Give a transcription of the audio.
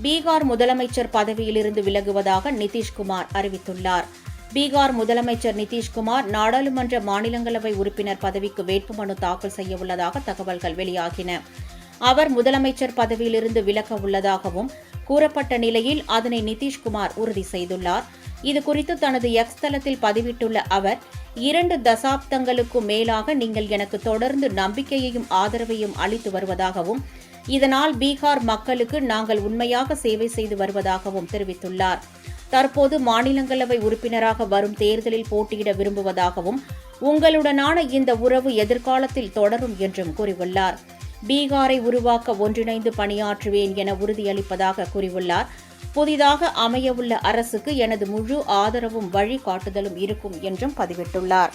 பீகார் முதலமைச்சர் பதவியிலிருந்து விலகுவதாக நிதிஷ்குமார் அறிவித்துள்ளார். பீகார் முதலமைச்சர் நிதிஷ்குமார் நாடாளுமன்ற மாநிலங்களவை உறுப்பினர் பதவிக்கு வேட்புமனு தாக்கல் செய்யவுள்ளதாக தகவல்கள் வெளியாகின. அவர் முதலமைச்சர் பதவியிலிருந்து விலக உள்ளதாகவும் கூறப்பட்ட நிலையில் அதனை நிதிஷ்குமார் உறுதி செய்துள்ளார். இதுகுறித்து தனது எக்ஸ் தளத்தில் பதிவிட்டுள்ள அவர், 2 தசாப்தங்களுக்கும் மேலாக நீங்கள் எனக்கு தொடர்ந்து நம்பிக்கையையும் ஆதரவையும் அளித்து வருவதாகவும், இதனால் பீகார் மக்களுக்கு நாங்கள் உண்மையாக சேவை செய்து வருவதாகவும் தெரிவித்துள்ளார். தற்போது மாநிலங்களவை உறுப்பினராக வரும் தேர்தலில் போட்டியிட விரும்புவதாகவும், உங்களுடனான இந்த உறவு எதிர்காலத்தில் தொடரும் என்றும் கூறியுள்ளார். பீகாரை உருவாக்க ஒன்றிணைந்து பணியாற்றுவேன் என உறுதியளிப்பதாக கூறியுள்ளார். புதிதாக அமையவுள்ள அரசுக்கு எனது முழு ஆதரவும் வழிகாட்டுதலும் இருக்கும் என்றும் பதிவிட்டுள்ளார்.